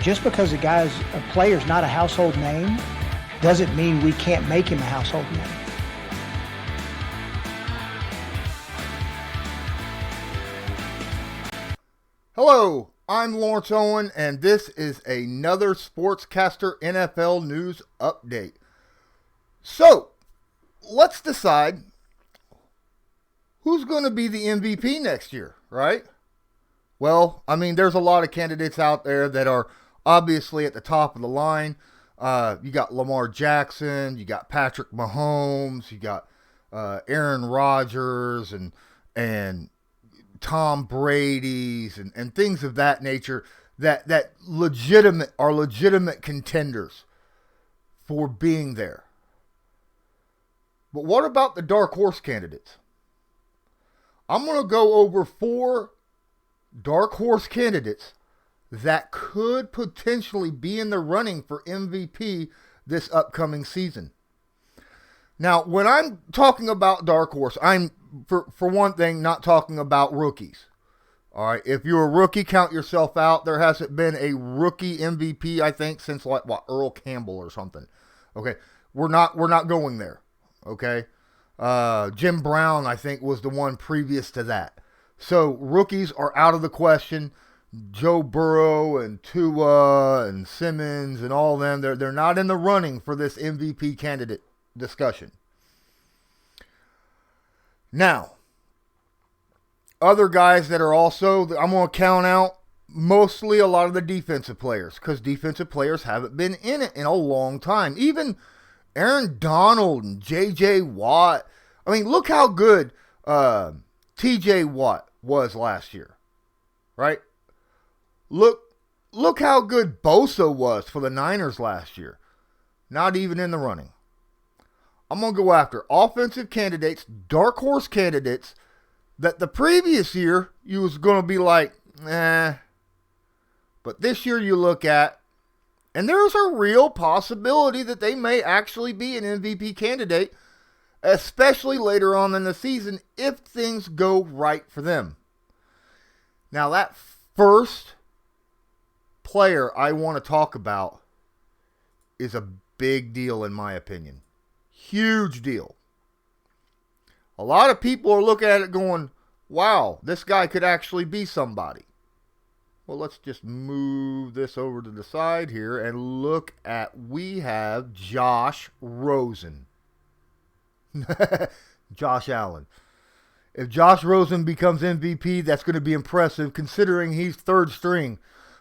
just because a player's not a household name doesn't mean we can't make him a household name. Hello, I'm Lawrence Owen, and this is another Sportscaster NFL News Update. So, let's decide who's going to be the MVP next year, right? Well, I mean, there's a lot of candidates out there that are obviously at the top of the line. You got Lamar Jackson, you got Patrick Mahomes, you got Aaron Rodgers, and Tom Brady's and things of that nature that are legitimate contenders for being there. But what about the dark horse candidates? I'm going to go over 4 dark horse candidates that could potentially be in the running for MVP this upcoming season. Now, when I'm talking about dark horse, I'm, for one thing, not talking about rookies. All right, if you're a rookie, count yourself out. There hasn't been a rookie MVP, I think, since Earl Campbell or something. Okay, we're not going there. Okay, Jim Brown, I think, was the one previous to that. So rookies are out of the question. Joe Burrow and Tua and Simmons and all them, they're not in the running for this MVP candidate discussion. Now, other guys that are also, I'm going to count out mostly a lot of the defensive players, because defensive players haven't been in it in a long time. Even Aaron Donald and J.J. Watt. I mean, look how good T.J. Watt was last year, right? Look how good Bosa was for the Niners last year. Not even in the running. I'm going to go after offensive candidates, dark horse candidates, that the previous year you was going to be like, but this year you look at, and there's a real possibility that they may actually be an MVP candidate, especially later on in the season if things go right for them. Now, that first player I want to talk about is a big deal in my opinion. Huge deal. A lot of people are looking at it going, wow, this guy could actually be somebody. Well, let's just move this over to the side here and look at, we have Josh Rosen. Josh Allen. If Josh Rosen becomes MVP, that's going to be impressive considering he's third string.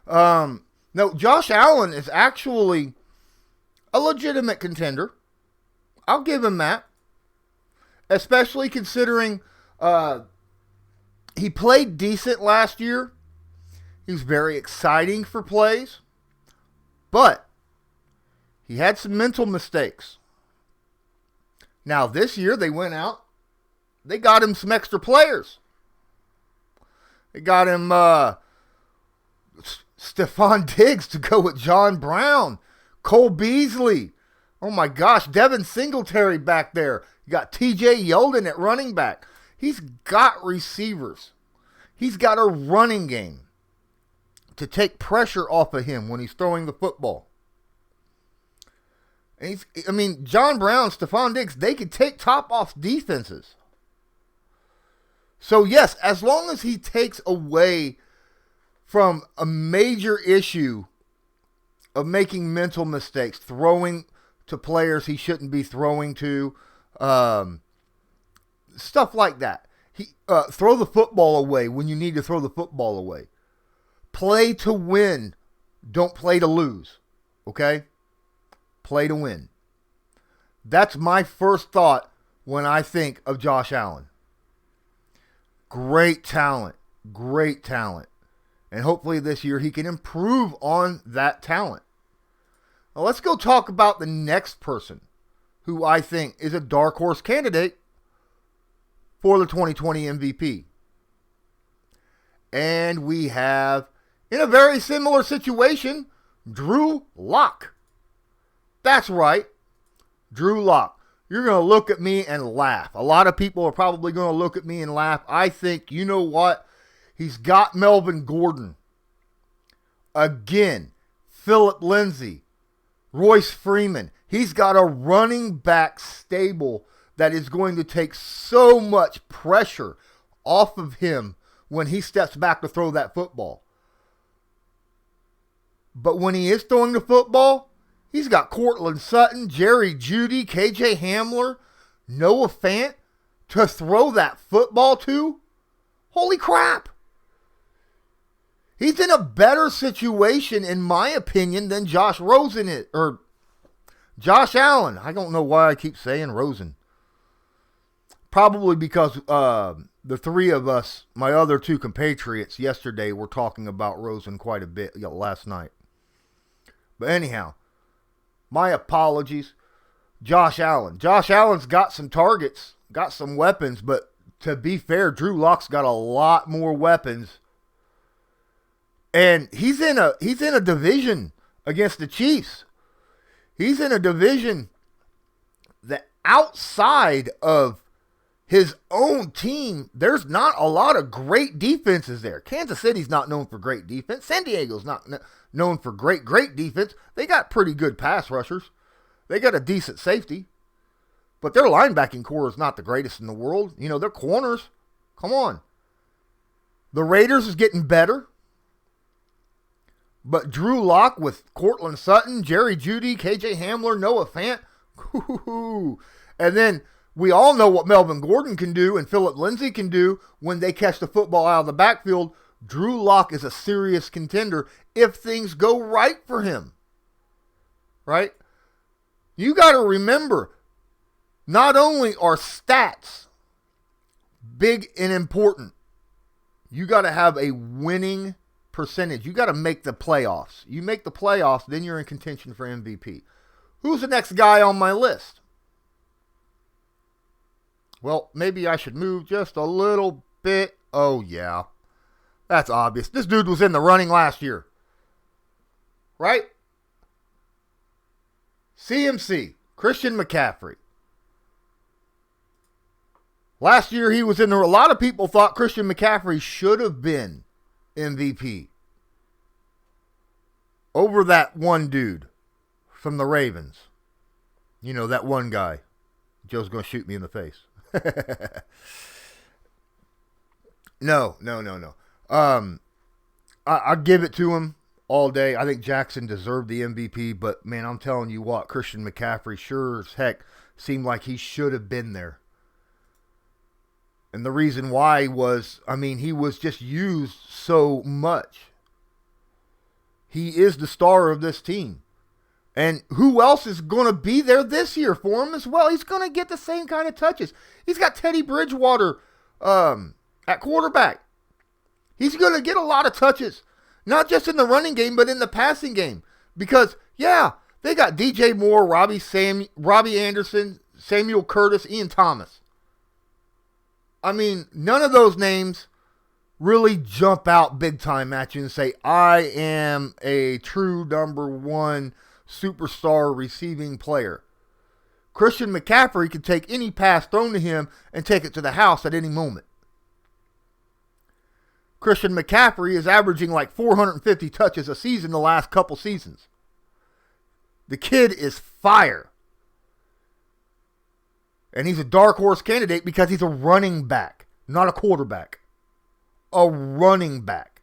No, Josh Allen is actually a legitimate contender. I'll give him that. Especially considering he played decent last year. He was very exciting for plays. But he had some mental mistakes. Now, this year they went out. They got him some extra players. They got him Stephon Diggs to go with John Brown. Cole Beasley. Oh my gosh, Devin Singletary back there. You got TJ Yeldon at running back. He's got receivers. He's got a running game to take pressure off of him when he's throwing the football. And John Brown, Stephon Diggs, they could take top off defenses. So yes, as long as he takes away from a major issue of making mental mistakes, throwing to players he shouldn't be throwing to, stuff like that. Throw the football away when you need to throw the football away. Play to win. Don't play to lose. Okay? Play to win. That's my first thought when I think of Josh Allen. Great talent. Great talent. And hopefully this year he can improve on that talent. Now let's go talk about the next person who I think is a dark horse candidate for the 2020 MVP. And we have, in a very similar situation, Drew Locke. That's right, Drew Locke. You're going to look at me and laugh. A lot of people are probably going to look at me and laugh. I think, you know what? He's got Melvin Gordon. Again, Phillip Lindsay, Royce Freeman. He's got a running back stable that is going to take so much pressure off of him when he steps back to throw that football. But when he is throwing the football, he's got Cortland Sutton, Jerry Jeudy, KJ Hamler, Noah Fant to throw that football to. Holy crap. He's in a better situation, in my opinion, than Josh Rosen is, or Josh Allen. I don't know why I keep saying Rosen. Probably because the three of us, my other two compatriots yesterday, were talking about Rosen quite a bit last night. But anyhow, my apologies. Josh Allen. Josh Allen's got some targets, got some weapons, but to be fair, Drew Locke's got a lot more weapons. And he's in a division against the Chiefs. He's in a division that outside of his own team, there's not a lot of great defenses there. Kansas City's not known for great defense. San Diego's not known for great defense. They got pretty good pass rushers. They got a decent safety. But their linebacking core is not the greatest in the world. You know, their corners, come on. The Raiders is getting better. But Drew Locke with Cortland Sutton, Jerry Jeudy, KJ Hamler, Noah Fant. And then we all know what Melvin Gordon can do and Phillip Lindsay can do when they catch the football out of the backfield. Drew Locke is a serious contender if things go right for him. Right? You got to remember, not only are stats big and important, you got to have a winning percentage. You got to make the playoffs. You make the playoffs, then you're in contention for MVP. Who's the next guy on my list? Well, maybe I should move just a little bit. Oh, yeah. That's obvious. This dude was in the running last year. Right? CMC, Christian McCaffrey. Last year he was in there. A lot of people thought Christian McCaffrey should have been MVP over that one dude from the Ravens. You know, that one guy. Joe's going to shoot me in the face. No. I give it to him all day. I think Jackson deserved the MVP, but man, I'm telling you what, Christian McCaffrey sure as heck seemed like he should have been there. And the reason why was, he was just used so much. He is the star of this team. And who else is going to be there this year for him as well? He's going to get the same kind of touches. He's got Teddy Bridgewater at quarterback. He's going to get a lot of touches. Not just in the running game, but in the passing game. Because, yeah, they got DJ Moore, Robbie Anderson, Samuel Curtis, Ian Thomas. None of those names really jump out big time at you and say, I am a true number one superstar receiving player. Christian McCaffrey can take any pass thrown to him and take it to the house at any moment. Christian McCaffrey is averaging like 450 touches a season the last couple seasons. The kid is fire. And he's a dark horse candidate because he's a running back, not a quarterback. A running back.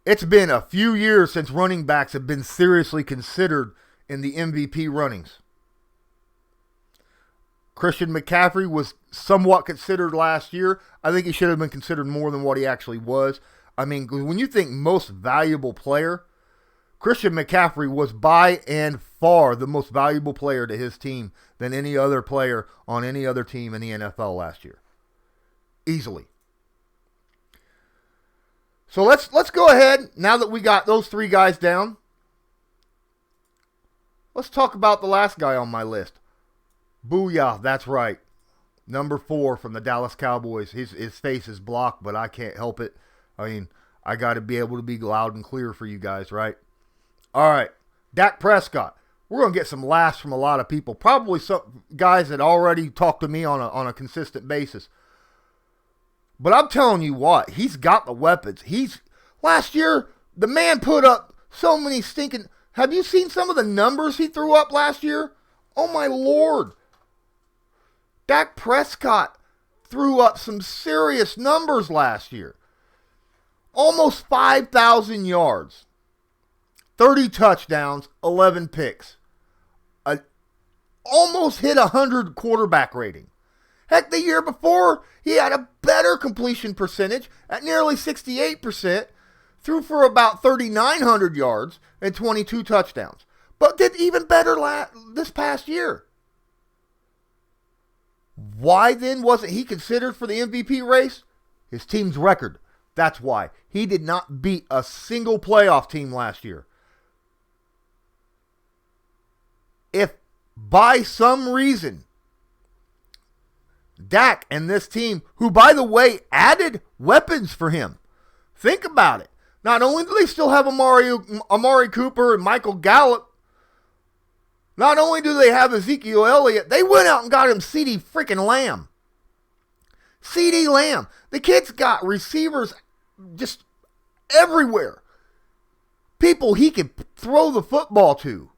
It's been a few years since running backs have been seriously considered in the MVP runnings. Christian McCaffrey was somewhat considered last year. I think he should have been considered more than what he actually was. When you think most valuable player, Christian McCaffrey was by and far the most valuable player to his team than any other player on any other team in the NFL last year. Easily. So let's go ahead, now that we got those three guys down, let's talk about the last guy on my list. Booyah, that's right. Number 4 from the Dallas Cowboys. His face is blocked, but I can't help it. I got to be able to be loud and clear for you guys, right? All right, Dak Prescott. We're going to get some laughs from a lot of people. Probably some guys that already talk to me on a consistent basis. But I'm telling you what, he's got the weapons. Last year, The man put up so many stinking... Have you seen some of the numbers he threw up last year? Oh my Lord. Dak Prescott threw up some serious numbers last year. Almost 5,000 yards. 30 touchdowns, 11 picks. Almost hit 100 quarterback rating. Heck, the year before, he had a better completion percentage at nearly 68%, threw for about 3,900 yards and 22 touchdowns, but did even better this past year. Why then wasn't he considered for the MVP race? His team's record. That's why. He did not beat a single playoff team last year. If by some reason Dak and this team, who by the way added weapons for him, think about it. Not only do they still have Amari Cooper and Michael Gallup, not only do they have Ezekiel Elliott, they went out and got him CeeDee freaking Lamb. CeeDee Lamb. The kid's got receivers just everywhere. People he can throw the football to.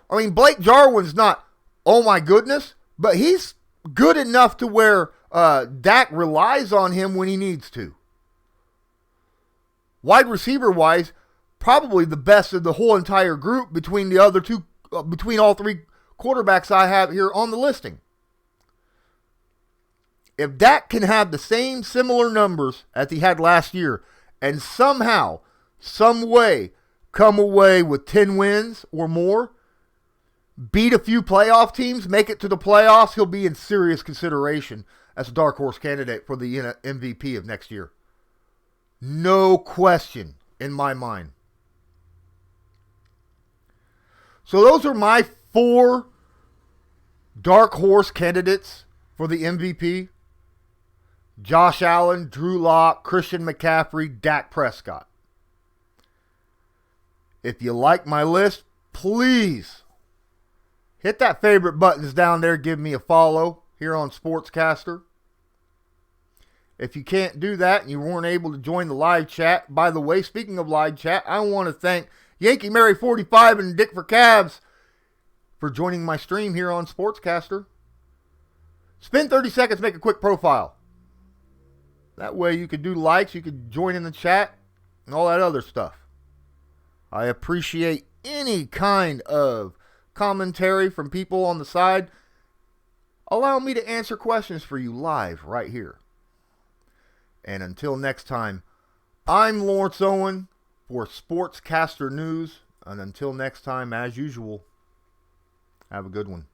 I mean, Blake Jarwin's not, oh my goodness, but he's good enough to where Dak relies on him when he needs to. Wide receiver wise, probably the best of the whole entire group between the other two, between all three quarterbacks I have here on the listing. If Dak can have the same similar numbers as he had last year and somehow, some way, come away with 10 wins or more, beat a few playoff teams, make it to the playoffs, he'll be in serious consideration as a dark horse candidate for the MVP of next year. No question in my mind. So those are my 4 dark horse candidates for the MVP. Josh Allen, Drew Locke, Christian McCaffrey, Dak Prescott. If you like my list, please hit that favorite buttons down there. Give me a follow here on Sportscaster. If you can't do that and you weren't able to join the live chat, by the way, speaking of live chat, I want to thank Yankee Mary 45 and Dick for Cavs for joining my stream here on Sportscaster. Spend 30 seconds, make a quick profile. That way you could do likes, you could join in the chat, and all that other stuff. I appreciate any kind of commentary from people on the side. Allow me to answer questions for you live right here. And until next time, I'm Lawrence Owen for Sportscaster News. And until next time, as usual, have a good one.